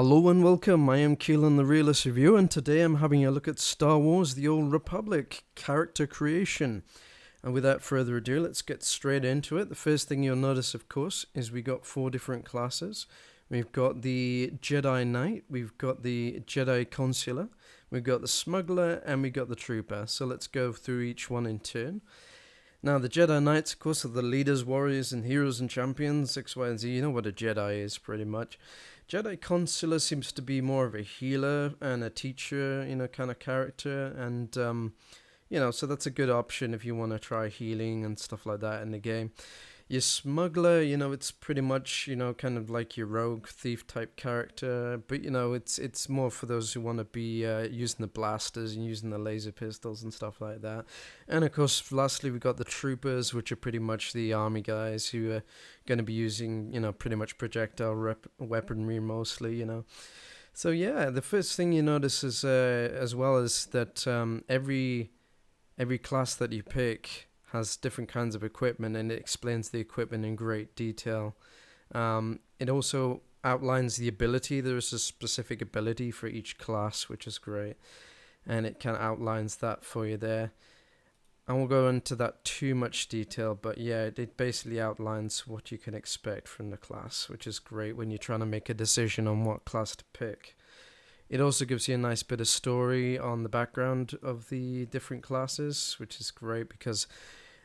Hello and welcome, I am Keelan the Realist Review, and today I'm having a look at Star Wars The Old Republic character creation. And without further ado, let's get straight into it. The first thing you'll notice, of course, is we got 4 different classes. We've got the Jedi Knight, we've got the Jedi Consular, we've got the Smuggler, and we've got the Trooper. So let's go through each one in turn. Now, the Jedi Knights, of course, are the leaders, warriors, and heroes and champions, X, Y, and Z. You know what a Jedi is, pretty much. Jedi Consular seems to be more of a healer and a teacher, kind of character. And, so that's a good option if you want to try healing and stuff like that in the game. Your Smuggler, it's pretty much, kind of like your rogue thief type character. But, it's more for those who want to be using the blasters and using the laser pistols and stuff like that. And, of course, lastly, we've got the Troopers, which are pretty much the army guys who are going to be using, pretty much projectile weaponry mostly, So, yeah, the first thing you notice is, as well as that every class that you pick has different kinds of equipment, and it explains the equipment in great detail. It also outlines the ability. There is a specific ability for each class, which is great, and it kind of outlines that for you there. I won't go into that too much detail, but yeah, it basically outlines what you can expect from the class, which is great when you're trying to make a decision on what class to pick. It also gives you a nice bit of story on the background of the different classes, which is great because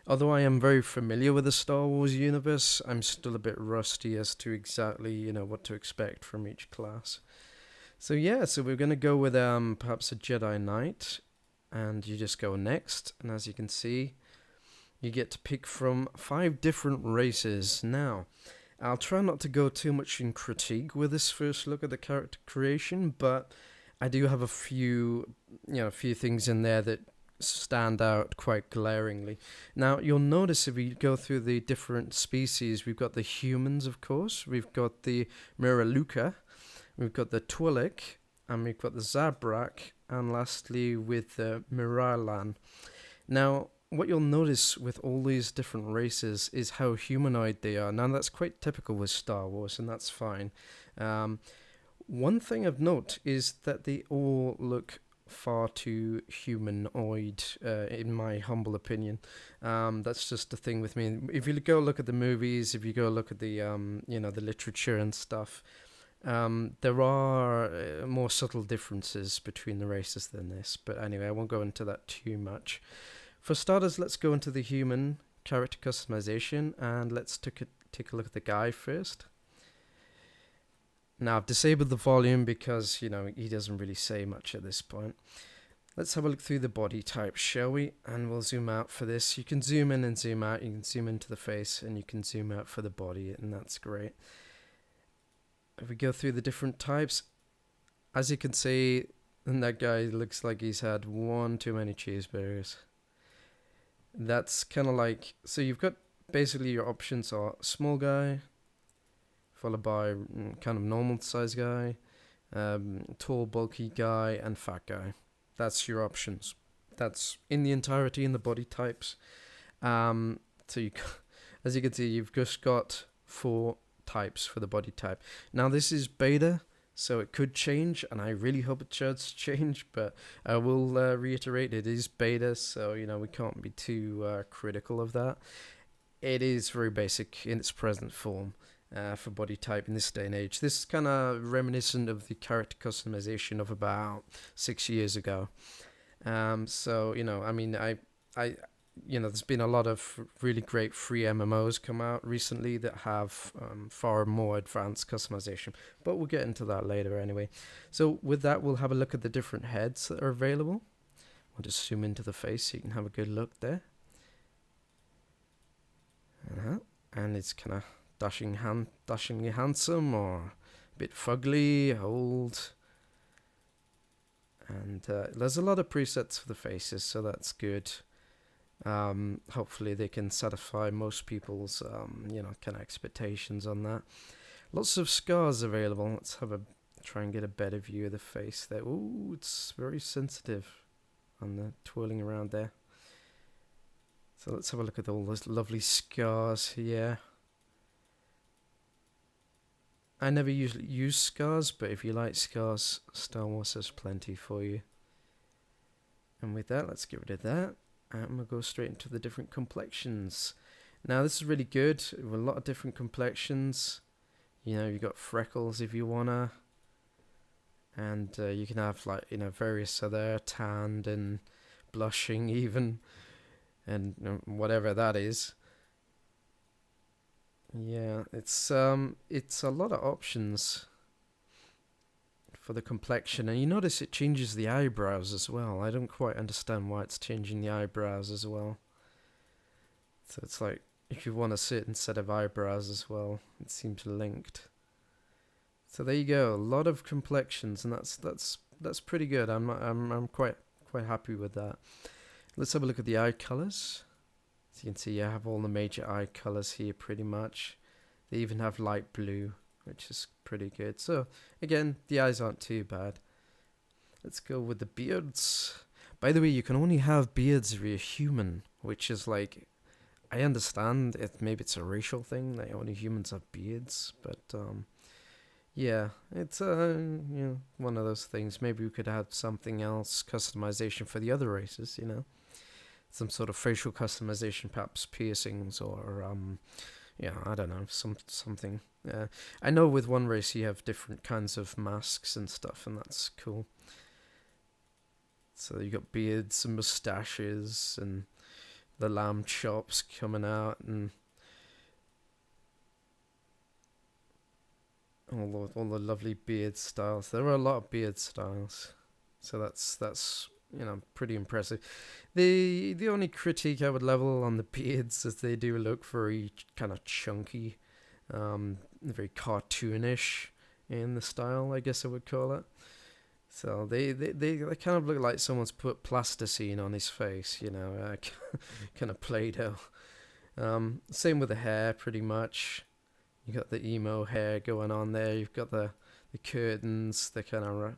although I am very familiar with the Star Wars universe, I'm still a bit rusty as to exactly, what to expect from each class. So yeah, so we're going to go with perhaps a Jedi Knight, and you just go next, and as you can see, you get to pick from 5 different races. Now, I'll try not to go too much in critique with this first look at the character creation, but I do have a few things in there that stand out quite glaringly. Now, you'll notice if we go through the different species, we've got the humans, of course, we've got the Miraluka, we've got the Twi'lek, and we've got the Zabrak, and lastly with the Miralan. Now, what you'll notice with all these different races is how humanoid they are. Now, that's quite typical with Star Wars, and that's fine. One thing of note is that they all look far too humanoid, in my humble opinion. That's just the thing with me. If you go look at the movies, if you go look at the, the literature and stuff, there are more subtle differerences between the races than this. But anyway, I won't go into that too much. For starters, let's go into the human character customization, and let's take a look at the guy first. Now, I've disabled the volume because, he doesn't really say much at this point. Let's have a look through the body type, shall we? And we'll zoom out for this. You can zoom in and zoom out. You can zoom into the face, and you can zoom out for the body, and that's great. If we go through the different types, as you can see, that guy looks like he's had one too many cheeseburgers. That's kind of like, so you've got basically your options are small guy, followed by kind of normal size guy, tall bulky guy, and fat guy. That's your options. That's in the entirety in the body types. So as you can see, you've just got 4 types for the body type. Now this is beta, so it could change, and I really hope it does change, but I will reiterate, it is beta, so we can't be too critical of that. It is very basic in its present form for body type in this day and age. This is kind of reminiscent of the character customization of about 6 years ago. So there's been a lot of really great free MMOs come out recently that have far more advanced customization, but we'll get into that later anyway. So with that, we'll have a look at the different heads that are available. I'll just zoom into the face so you can have a good look there. And it's kind of dashingly handsome, or a bit fugly, old. And there's a lot of presets for the faces, so that's good. Hopefully they can satisfy most people's kind of expectations on that. Lots of scars available. Let's try and get a better view of the face there. Ooh, it's very sensitive on the twirling around there. So let's have a look at all those lovely scars here. I never usually use scars, but if you like scars, Star Wars has plenty for you. And with that, let's get rid of that. And we'll go straight into the different complexions. Now, this is really good. With a lot of different complexions. You know, you got freckles if you wanna. And you can have, like, you know, various other tanned and blushing even. And whatever that is. Yeah, it's a lot of options for the complexion, and you notice it changes the eyebrows as well. I don't quite understand why it's changing the eyebrows as well. So it's like if you want a certain set of eyebrows as well, it seems linked. So there you go, a lot of complexions, and that's pretty good. I'm quite happy with that. Let's have a look at the eye colors. As you can see, you have all the major eye colors here pretty much. They even have light blue, which is pretty good. So again, the eyes aren't too bad. Let's go with the beards. By the way, you can only have beards if you're human, which is like, I understand it. Maybe it's a racial thing that only humans have beards, but yeah, it's you know, one of those things. Maybe we could have something else, customization for the other races, you know. Some sort of facial customization, perhaps piercings or yeah, I don't know, something. I know with one race you have different kinds of masks and stuff, and that's cool. So you got beards and mustaches and the lamb chops coming out and all the lovely beard styles. There are a lot of beard styles, so that's you know, pretty impressive. The only critique I would level on the beards is they do look very kind of chunky, very cartoonish in the style, I guess I would call it. So they kind of look like someone's put plasticine on his face, you know, kind of Play-Doh. Same with the hair, pretty much. You got the emo hair going on there. You've got the curtains, the kind of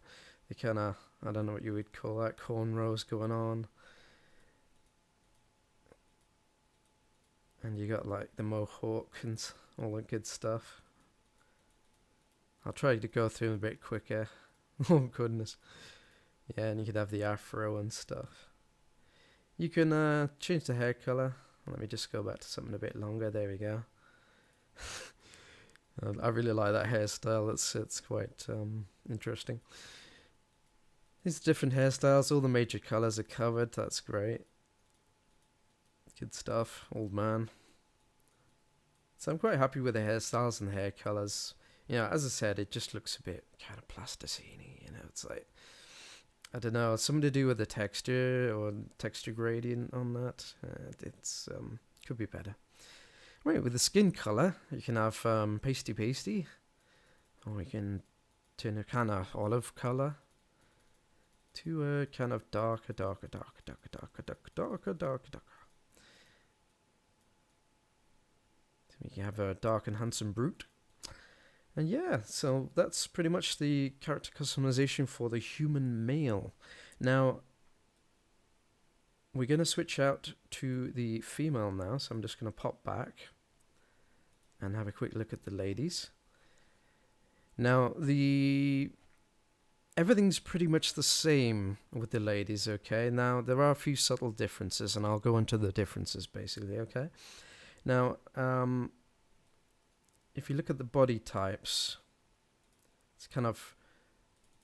I don't know what you would call that, cornrows going on. And you got like the mohawk and all that good stuff. I'll try to go through them a bit quicker. Oh goodness. Yeah, and you could have the afro and stuff. You can change the hair colour. Let me just go back to something a bit longer. There we go. I really like that hairstyle. It's quite interesting. These different hairstyles, all the major colours are covered. That's great. Good stuff, old man. So I'm quite happy with the hairstyles and the hair colours. You know, as I said, it just looks a bit kind of plasticine-y, you know. It's like, I don't know, something to do with the texture or texture gradient on that. It's could be better. Right, with the skin colour, you can have pasty, or you can turn a kind of olive colour to a kind of darker. So you can have a dark and handsome brute. And yeah, so that's pretty much the character customization for the human male. Now, we're going to switch out to the female now, so I'm just going to pop back and have a quick look at the ladies. Now, everything's pretty much the same with the ladies, okay? Now, there are a few subtle differences, and I'll go into the differences, basically, okay? Now, if you look at the body types, it's kind of,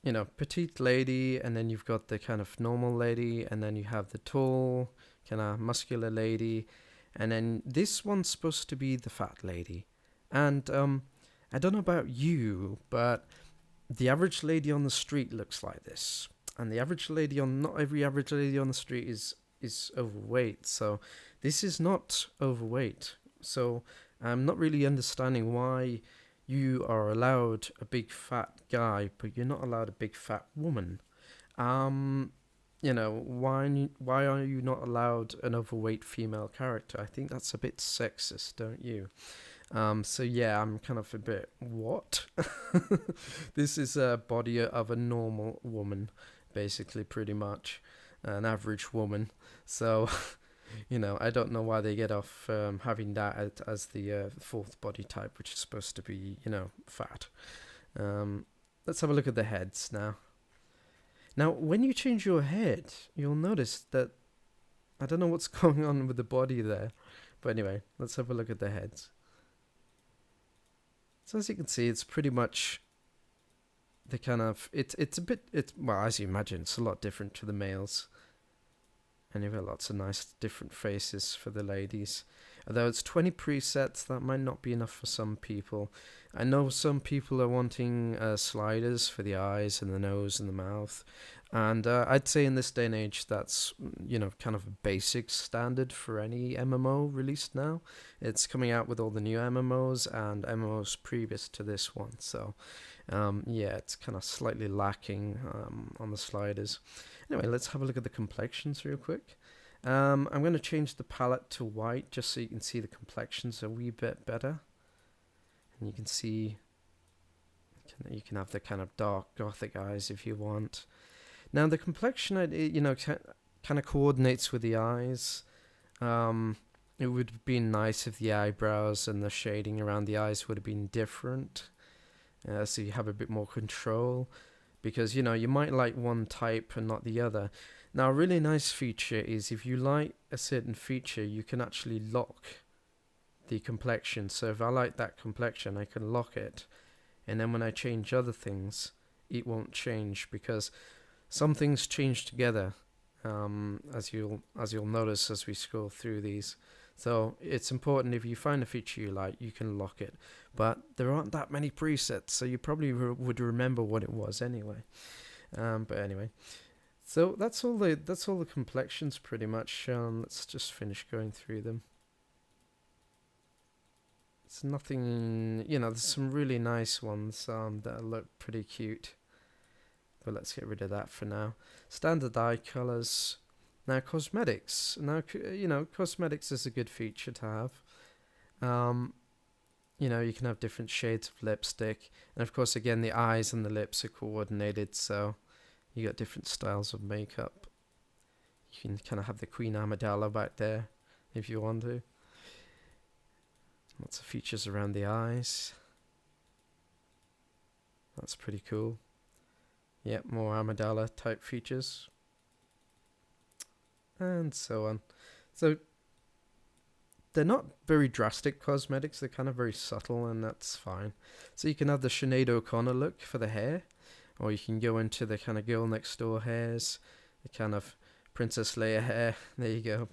you know, petite lady, and then you've got the kind of normal lady, and then you have the tall, kind of muscular lady, and then this one's supposed to be the fat lady. And I don't know about you, but the average lady on the street looks like this, and the average lady not every average lady on the street is overweight. So this is not overweight. So I'm not really understanding why you are allowed a big fat guy, but you're not allowed a big fat woman. You know, why are you not allowed an overweight female character? I think that's a bit sexist, don't you? So yeah, I'm kind of a bit, what? This is a body of a normal woman, basically, pretty much. An average woman. So, You know, I don't know why they get off having that as the fourth body type, which is supposed to be, you know, fat. Let's have a look at the heads now. Now, when you change your head, you'll notice that I don't know what's going on with the body there. But anyway, let's have a look at the heads. So as you can see, it's pretty much the kind of, it's a bit, well, as you imagine, it's a lot different to the males. And you've got lots of nice different faces for the ladies. Although it's 20 presets, that might not be enough for some people. I know some people are wanting sliders for the eyes and the nose and the mouth. And I'd say in this day and age, that's, you know, kind of a basic standard for any MMO released now. It's coming out with all the new MMOs and MMOs previous to this one. So, yeah, it's kind of slightly lacking on the sliders. Anyway, let's have a look at the complexions real quick. I'm going to change the palette to white just so you can see the complexions a wee bit better. And you can see, you can have the kind of dark gothic eyes if you want. Now the complexion, you know, kind of coordinates with the eyes. It would have been nice if the eyebrows and the shading around the eyes would have been different. So you have a bit more control. Because, you know, you might like one type and not the other. Now, a really nice feature is if you like a certain feature, you can actually lock the complexion. So if I like that complexion, I can lock it. And then when I change other things, it won't change because some things change together, as you'll notice as we scroll through these. So it's important if you find a feature you like, you can lock it. But there aren't that many presets, so you probably would remember what it was anyway. But anyway, so that's all the complexions pretty much. Let's just finish going through them. It's nothing, you know. There's some really nice ones that look pretty cute. But let's get rid of that for now. Standard eye colors. Now cosmetics. Now, you know, cosmetics is a good feature to have. You know, you can have different shades of lipstick. And of course, again, the eyes and the lips are coordinated. So you got different styles of makeup. You can kind of have the Queen Amidala back there if you want to. Lots of features around the eyes. That's pretty cool. Yep, more Amidala type features. And so on. So they're not very drastic cosmetics, they're kind of very subtle, and that's fine. So you can have the Sinead O'Connor look for the hair, or you can go into the kind of girl next door hairs, the kind of Princess Leia hair. There you go.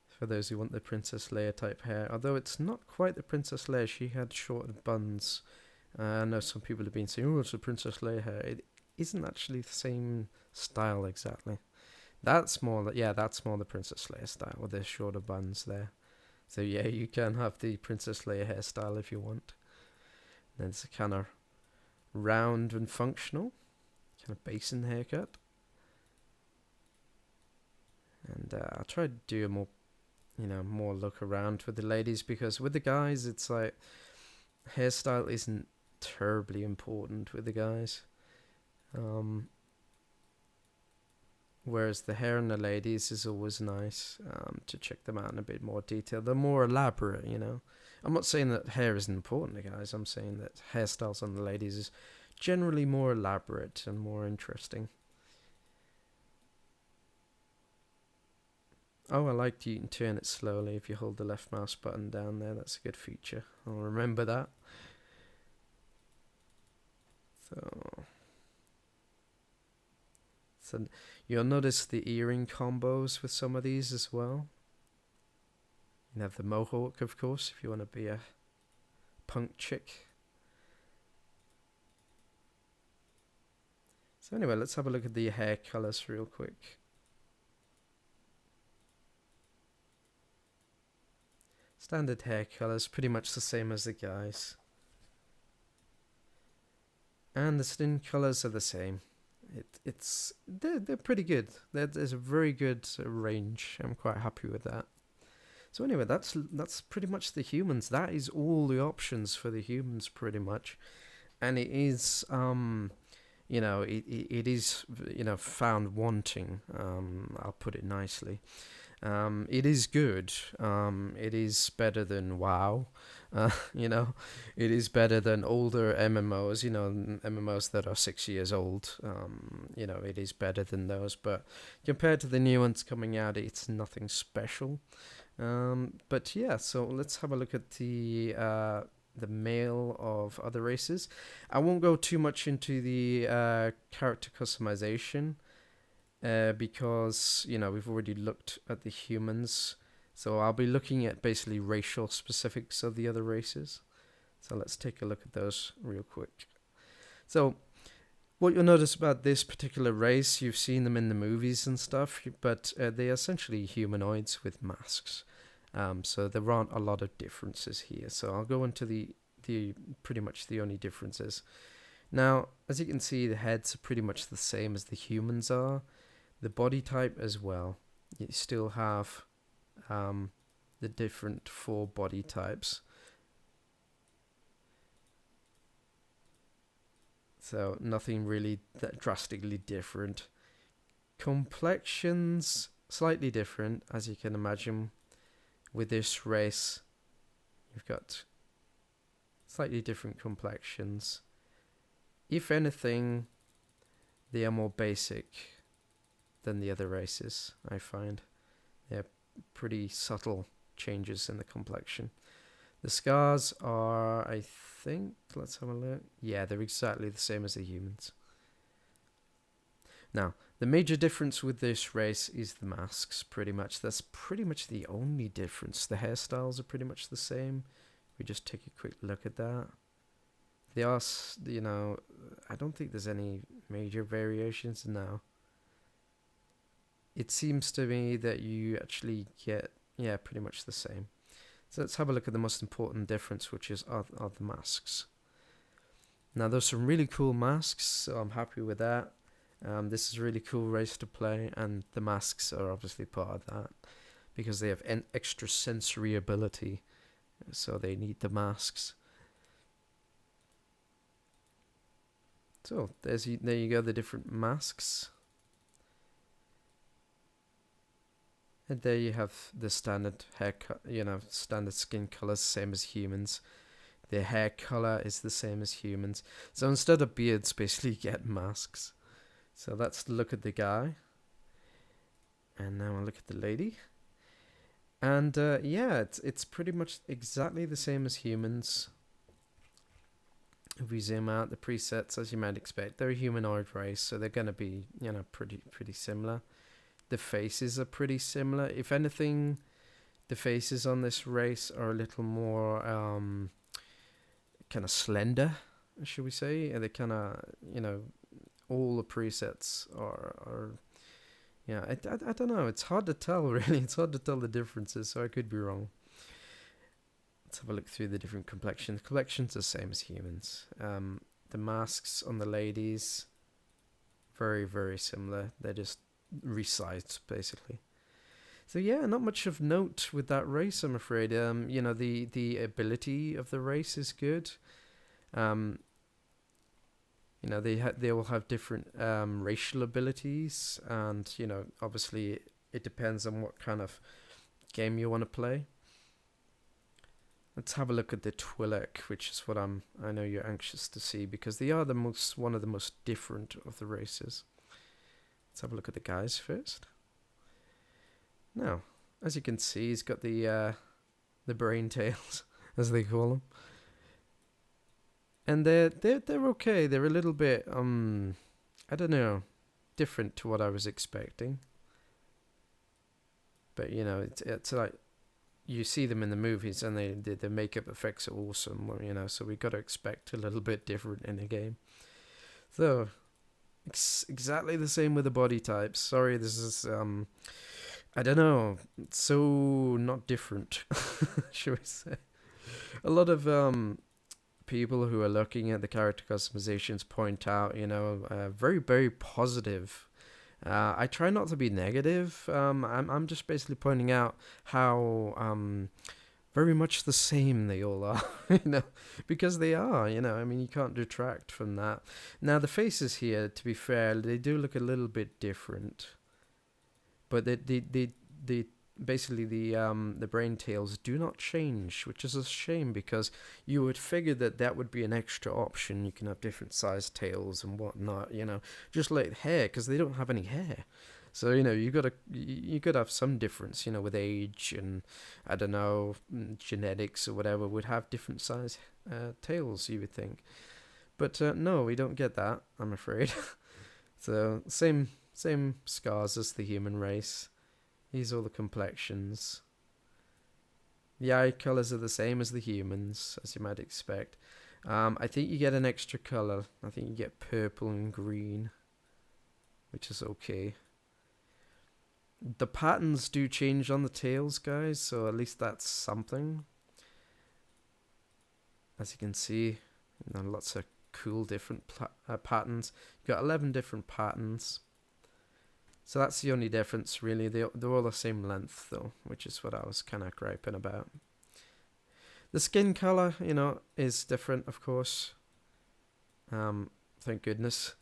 For those who want the Princess Leia type hair. Although it's not quite the Princess Leia, she had shorter buns. I know some people have been saying, oh, it's a Princess Leia hair. It isn't actually the same style exactly. That's more, yeah, that's more the Princess Leia style with the shorter buns there. So yeah, you can have the Princess Leia hairstyle if you want. And then it's a kind of round and functional, kind of basin haircut. And I'll try to do a more, you know, more look around with the ladies, because with the guys, it's like hairstyle isn't terribly important with the guys. Whereas the hair on the ladies is always nice to check them out in a bit more detail. They're more elaborate, you know. I'm not saying that hair isn't important, guys. I'm saying that hairstyles on the ladies is generally more elaborate and more interesting. Oh, I like you can turn it slowly if you hold the left mouse button down there. That's a good feature. I'll remember that. So you'll notice the earring combos with some of these as well. You have the mohawk, of course, if you want to be a punk chick. So anyway, let's have a look at the hair colors real quick. Standard hair colors, pretty much the same as the guys. And the skin colors are the same. They're pretty good. There's a very good range. I'm quite happy with that. So anyway, that's pretty much the humans. That is all the options for the humans, pretty much. And it is, you know, it is, you know, found wanting. I'll put it nicely. It is good. It is better than WoW. You know, it is better than older MMOs. You know, MMOs that are 6 years old. You know, it is better than those. But compared to the new ones coming out, it's nothing special. But yeah, so let's have a look at the male of other races. I won't go too much into the character customization. Because, you know, we've already looked at the humans. So I'll be looking at basically racial specifics of the other races. So let's take a look at those real quick. So what you'll notice about this particular race, you've seen them in the movies and stuff, but they're essentially humanoids with masks. So there aren't a lot of differences here. So I'll go into the pretty much the only differences. Now, as you can see, the heads are pretty much the same as the humans are. The body type as well. You still have the different 4 body types. So nothing really that drastically different. Complexions, slightly different, as you can imagine. With this race, you've got slightly different complexions. If anything, they are more basic than the other races, I find. They're pretty subtle changes in the complexion. The scars are, I think, let's have a look. Yeah, they're exactly the same as the humans. Now, the major difference with this race is the masks, pretty much. That's pretty much the only difference. The hairstyles are pretty much the same. We just take a quick look at that. They are, you know, I don't think there's any major variations now. It seems to me that you actually get, yeah, pretty much the same. So let's have a look at the most important difference, which is are the masks. Now, there's some really cool masks, so I'm happy with that. This is a really cool race to play, and the masks are obviously part of that because they have an extra sensory ability, so they need the masks. So there you go, the different masks. And there you have the standard haircut, you know, standard skin colors, same as humans. Their hair color is the same as humans. So instead of beards, basically you get masks. So let's look at the guy. And now I'll look at the lady. And yeah, it's pretty much exactly the same as humans. If we zoom out, the presets, as you might expect, they're a humanoid race, so they're going to be, you know, pretty similar. The faces are pretty similar. If anything, the faces on this race are a little more kind of slender, should we say? They kind of, you know, all the presets are yeah, I don't know. It's hard to tell, really. It's hard to tell the differences, so I could be wrong. Let's have a look through the different complexions. Complexions are the same as humans. The masks on the ladies, very similar. They're just resized, basically. So yeah, not much of note with that race, I'm afraid. You know, the ability of the race is good. You know, they all have different racial abilities, and you know, obviously it depends on what kind of game you want to play. Let's have a look at the Twi'lek, which is what I know you're anxious to see, because they are one of the most different of the races. Let's have a look at the guys first. Now, as you can see, he's got the brain tails, as they call them, and they're okay. They're a little bit I don't know, different to what I was expecting. But you know, it's like you see them in the movies, and the makeup effects are awesome. You know, so we got to expect a little bit different in the game. So exactly the same with the body types. Sorry, this is I don't know, so not different, should we say. A lot of people who are looking at the character customizations point out, you know, very positive. I try not to be negative. I'm just basically pointing out how very much the same they all are, you know, because they are, you know. I mean, you can't detract from that. Now, the faces here, to be fair, they do look a little bit different, but they basically the brain tails do not change, which is a shame because you would figure that that would be an extra option. You can have different sized tails and whatnot, you know, just like hair, because they don't have any hair. So you know you gotta have some difference, you know, with age and I don't know, genetics or whatever would have different size tails. You would think, but no, we don't get that. I'm afraid. So same scars as the human race. These are all the complexions. The eye colours are the same as the humans, as you might expect. I think you get an extra colour. I think you get purple and green, which is okay. The patterns do change on the tails, guys, so at least that's something. As you can see, lots of cool different patterns. You've got 11 different patterns. So that's the only difference, really. They're all the same length, though, which is what I was kind of griping about. The skin color, you know, is different, of course. Thank goodness.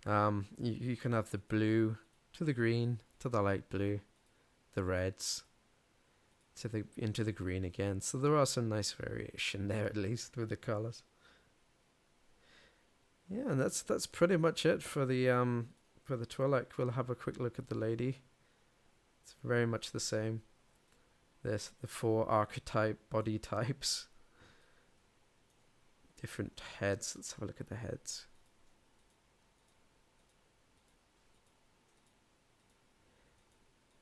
You can have the blue to the green to the light blue, the reds into the green again. So there are some nice variation there, at least with the colors. Yeah, and that's pretty much it for the Twi'lek. We'll have a quick look at the lady. It's very much the same. There's the 4 archetype body types. Different heads. Let's have a look at the heads.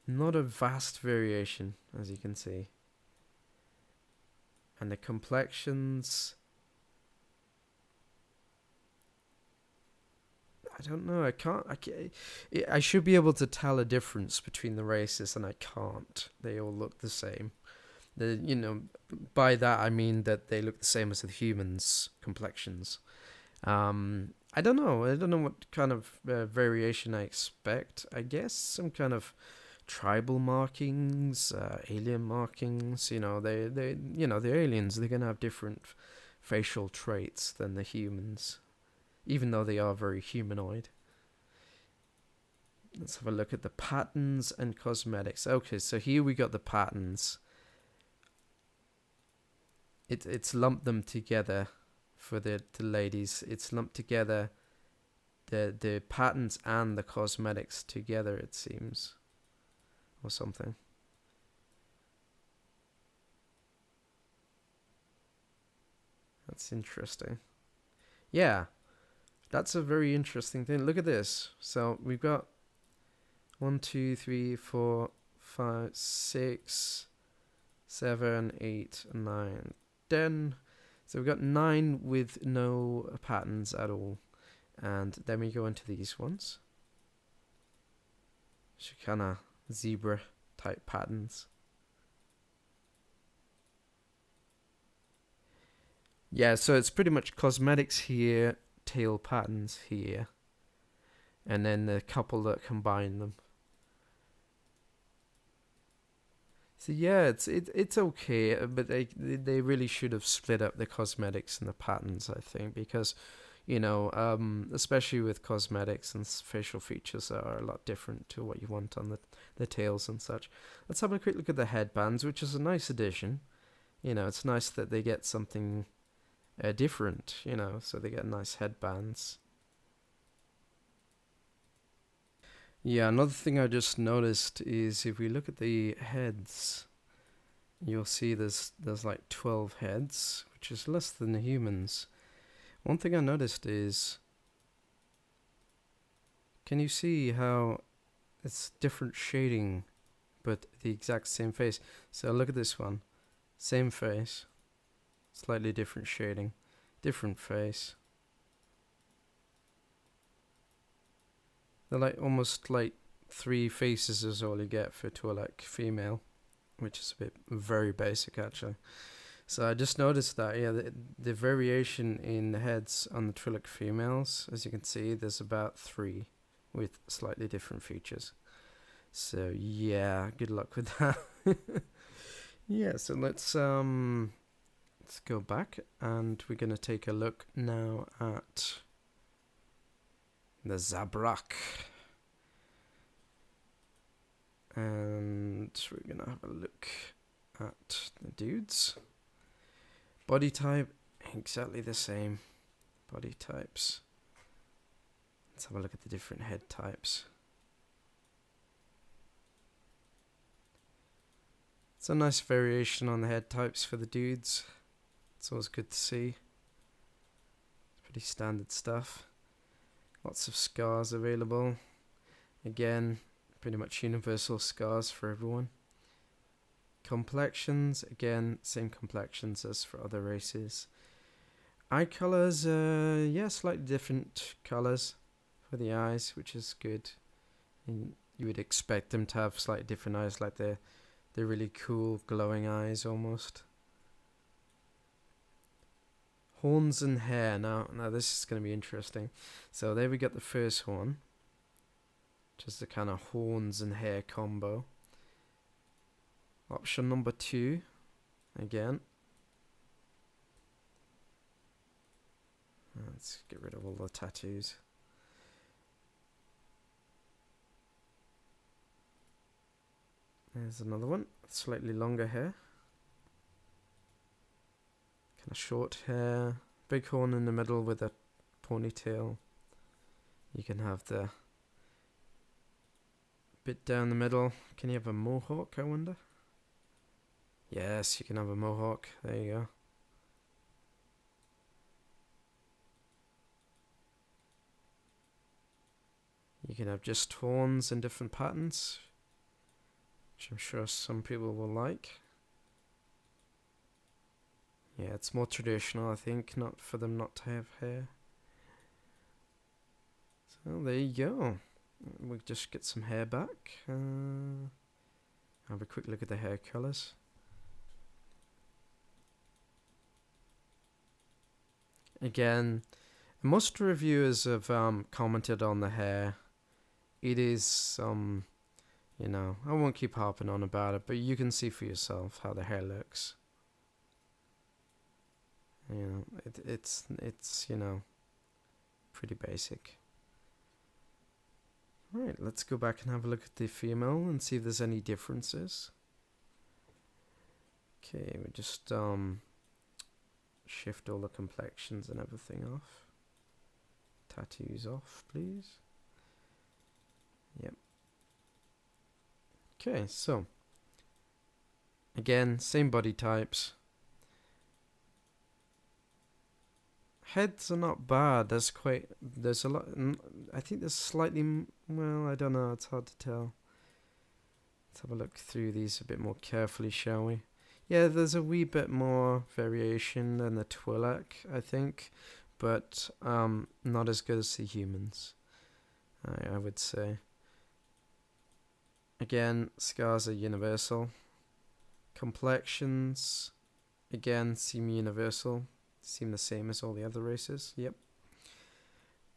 Not a vast variation, as you can see. And the complexions, I don't know. I should be able to tell a difference between the races, and I can't. They all look the same. You know, by that I mean that they look the same as the humans' complexions. I don't know. I don't know what kind of variation I expect. I guess some kind of tribal markings, alien markings. You know, the aliens. They're gonna have different facial traits than the humans, even though they are very humanoid. Let's have a look at the patterns and cosmetics. Okay, so here we got the patterns. It's lumped them together for the ladies. It's lumped together the patterns and the cosmetics together, it seems, or something. That's interesting. Yeah, that's a very interesting thing. Look at this. So we've got 1, 2, 3, 4, 5, 6, 7, 8, 9, 10. So we've got 9 with no patterns at all. And then we go into these ones. Kind of zebra type patterns. Yeah, so it's pretty much cosmetics here, tail patterns here, and then the couple that combine them. So yeah, it's okay, but they really should have split up the cosmetics and the patterns, I think, because, you know, especially with cosmetics and facial features that are a lot different to what you want on the tails and such. Let's have a quick look at the headbands, which is a nice addition. You know, it's nice that they get something different, you know, so they get nice headbands. Yeah, another thing I just noticed is if we look at the heads, you'll see there's like 12 heads, which is less than the humans. One thing I noticed is, can you see how it's different shading, but the exact same face? So look at this one, same face, slightly different shading, different face. They're like almost like 3 faces is all you get for Twi'lek female, which is a bit very basic actually. So I just noticed that, yeah, the variation in the heads on the Twi'lek females, as you can see, there's about 3 with slightly different features. So yeah, good luck with that. Yeah, so let's go back, and we're gonna take a look now at the Zabrak. And we're gonna have a look at the dudes. Body type, exactly the same. Body types. Let's have a look at the different head types. It's a nice variation on the head types for the dudes. It's always good to see. Pretty standard stuff. Lots of scars available. Again, pretty much universal scars for everyone. Complexions, again, same complexions as for other races. Eye colors, yeah, slightly different colors for the eyes, which is good. And you would expect them to have slightly different eyes, like they're really cool, glowing eyes almost. Horns and hair. Now this is going to be interesting. So there we got the first one. Just the kind of horns and hair combo. Option number 2. Again. Let's get rid of all the tattoos. There's another one. Slightly longer hair. Kind of short hair. Big horn in the middle with a ponytail. You can have the bit down the middle. Can you have a mohawk, I wonder? Yes, you can have a mohawk. There you go. You can have just horns in different patterns, which I'm sure some people will like. Yeah, it's more traditional, I think, not for them not to have hair. So there you go. We'll just get some hair back. Have a quick look at the hair colours. Again, most reviewers have commented on the hair. It is, you know, I won't keep harping on about it, but you can see for yourself how the hair looks. You know, it's you know, pretty basic. Alright, let's go back and have a look at the female and see if there's any differences. Okay, we just shift all the complexions and everything off. Tattoos off, please. Yep. Okay, so again, same body types. Heads are not bad. There's a lot. I think there's slightly. Well, I don't know. It's hard to tell. Let's have a look through these a bit more carefully, shall we? Yeah, there's a wee bit more variation than the Twi'lek, I think, but not as good as the humans. I would say. Again, scars are universal. Complexions, again, seem universal. Seem the same as all the other races. Yep.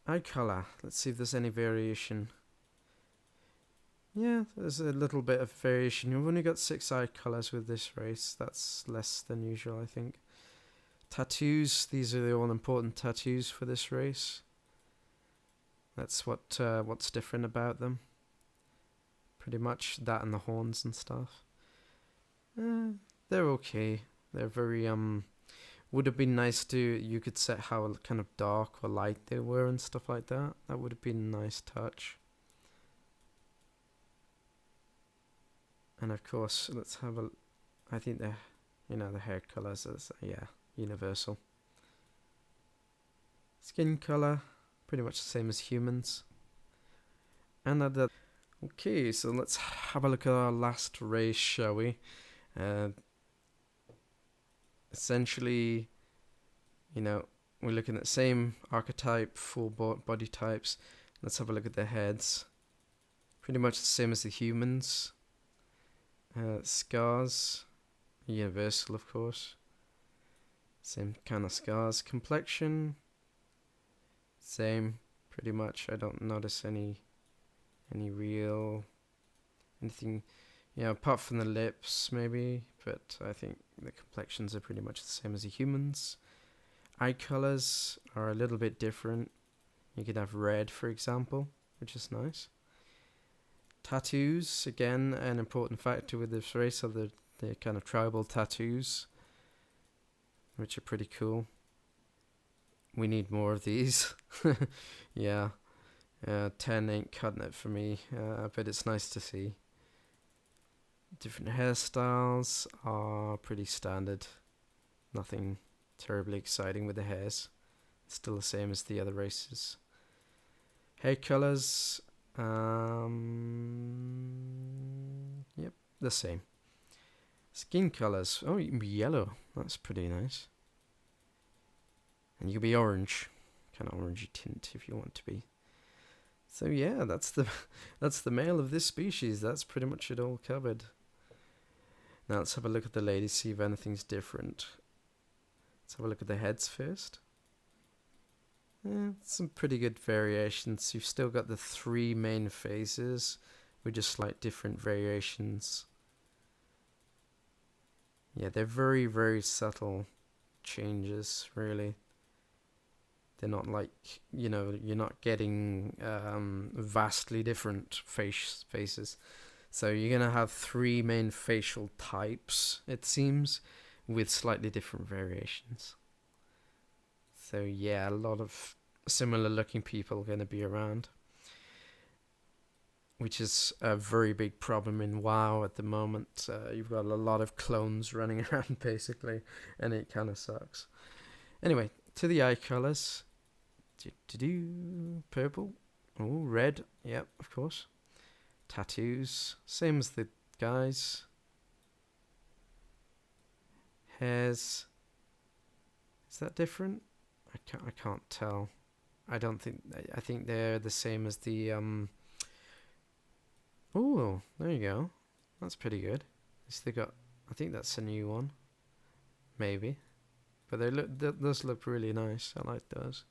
Eye color. Let's see if there's any variation. Yeah, there's a little bit of variation. You've only got 6 eye colors with this race. That's less than usual, I think. Tattoos. These are the all-important tattoos for this race. That's what's different about them. Pretty much that and the horns and stuff. They're okay. They're very would have been nice to, you could set how kind of dark or light they were and stuff like that. That would have been a nice touch. And of course, let's have a, I think the, you know, the hair colors is, yeah, universal. Skin color, pretty much the same as humans. And okay, so let's have a look at our last race, shall we? Essentially, you know, we're looking at the same archetype, full body types. Let's have a look at their heads. Pretty much the same as the humans. Scars, universal, of course. Same kind of scars. Complexion, same, pretty much. I don't notice any real anything. Yeah, apart from the lips, maybe, but I think the complexions are pretty much the same as the humans. Eye colors are a little bit different. You could have red, for example, which is nice. Tattoos, again, an important factor with this race are the kind of tribal tattoos, which are pretty cool. We need more of these. Yeah. 10 ain't cutting it for me, but it's nice to see. Different hairstyles are pretty standard. Nothing terribly exciting with the hairs. It's still the same as the other races. Hair colors, yep, the same. Skin colors, oh, you can be yellow. That's pretty nice. And you can be orange, kind of orangey tint if you want to be. So yeah, that's the male of this species. That's pretty much it all covered. Now let's have a look at the ladies, see if anything's different. Let's have a look at the heads first. Some pretty good variations. You've still got the 3 main phases with just slight different variations. Yeah, they're very, very subtle changes, really. They're not like, you know, you're not getting vastly different faces. So you're going to have 3 main facial types, it seems, with slightly different variations. So yeah, a lot of similar looking people are going to be around, which is a very big problem in WoW at the moment. You've got a lot of clones running around basically, and it kind of sucks. Anyway, to the eye colors. Purple. Oh, red. Yep, of course. Tattoos. Same as the guys. Hairs. Is that different? I can't tell. I think they're the same as the Oh, there you go. That's pretty good. I think that's a new one. Maybe. But those look really nice. I like those.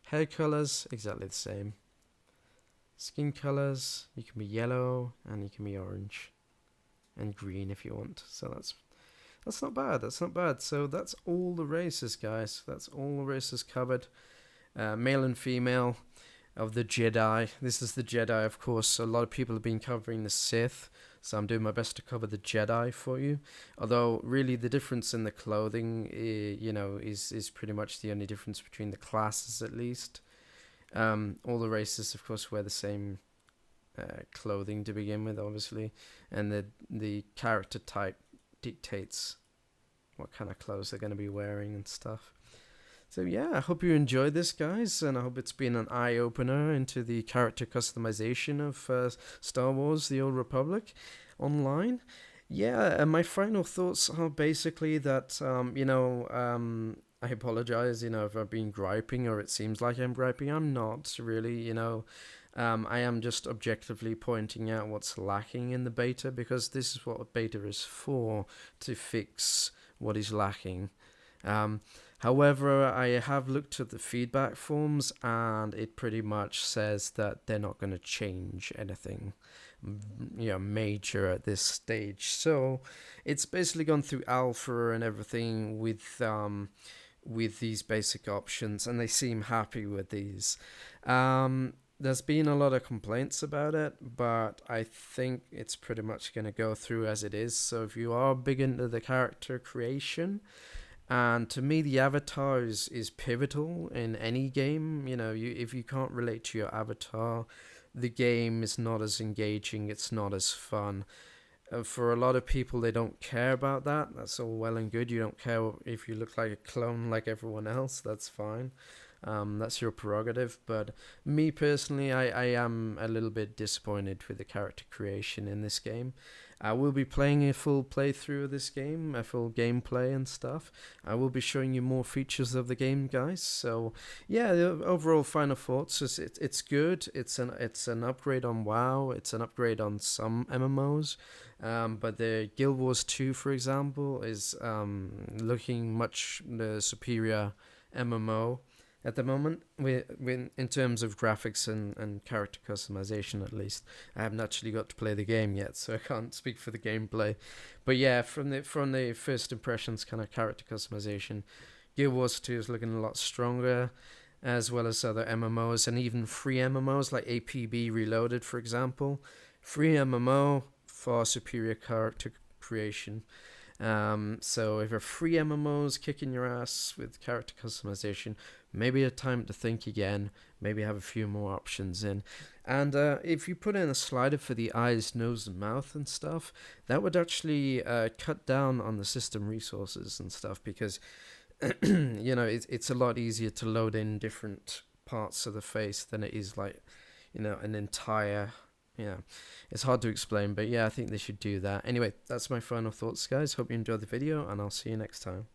Hair colors, exactly the same. Skin colors, you can be yellow and you can be orange and green if you want. So that's not bad. That's not bad. So that's all the races, guys. That's all the races covered. Male and female of the Jedi. This is the Jedi, of course. A lot of people have been covering the Sith, so I'm doing my best to cover the Jedi for you. Although, really, the difference in the clothing, is pretty much the only difference between the classes, at least. All the races, of course, wear the same clothing to begin with, obviously, and the character type dictates what kind of clothes they're going to be wearing and stuff. So yeah, I hope you enjoyed this, guys, and I hope it's been an eye-opener into the character customization of Star Wars: The Old Republic online. Yeah, and my final thoughts are basically that, I apologize, if I've been griping or it seems like I'm griping. I'm not really, I am just objectively pointing out what's lacking in the beta, because this is what beta is for, to fix what is lacking. However, I have looked at the feedback forms and it pretty much says that they're not going to change anything, major at this stage. So it's basically gone through alpha and everything with these basic options, and they seem happy with these. There's been a lot of complaints about it, but I think it's pretty much going to go through as it is. So if you are big into the character creation, and to me, the avatar is pivotal in any game. If you can't relate to your avatar, the game is not as engaging, it's not as fun. For a lot of people, they don't care about that. That's all well and good. You don't care if you look like a clone like everyone else. That's fine. That's your prerogative. But me personally, I am a little bit disappointed with the character creation in this game. I will be playing a full playthrough of this game, a full gameplay and stuff. I will be showing you more features of the game, guys. So yeah, the overall final thoughts is it's good. It's an upgrade on WoW. It's an upgrade on some MMOs. But the Guild Wars 2, for example, is looking much the superior MMO at the moment, in terms of graphics and character customization, at least. I haven't actually got to play the game yet, so I can't speak for the gameplay. But yeah, from the first impressions, kind of character customization, Guild Wars 2 is looking a lot stronger, as well as other MMOs and even free MMOs like APB Reloaded, for example. Free MMO, far superior character creation. So if a free MMO is kicking your ass with character customization, maybe a time to think again. Maybe have a few more options in. And if you put in a slider for the eyes, nose, and mouth and stuff, that would actually cut down on the system resources and stuff, because it's a lot easier to load in different parts of the face than it is like, an entire. Yeah, it's hard to explain, but yeah, I think they should do that. Anyway, that's my final thoughts, guys. Hope you enjoyed the video, and I'll see you next time.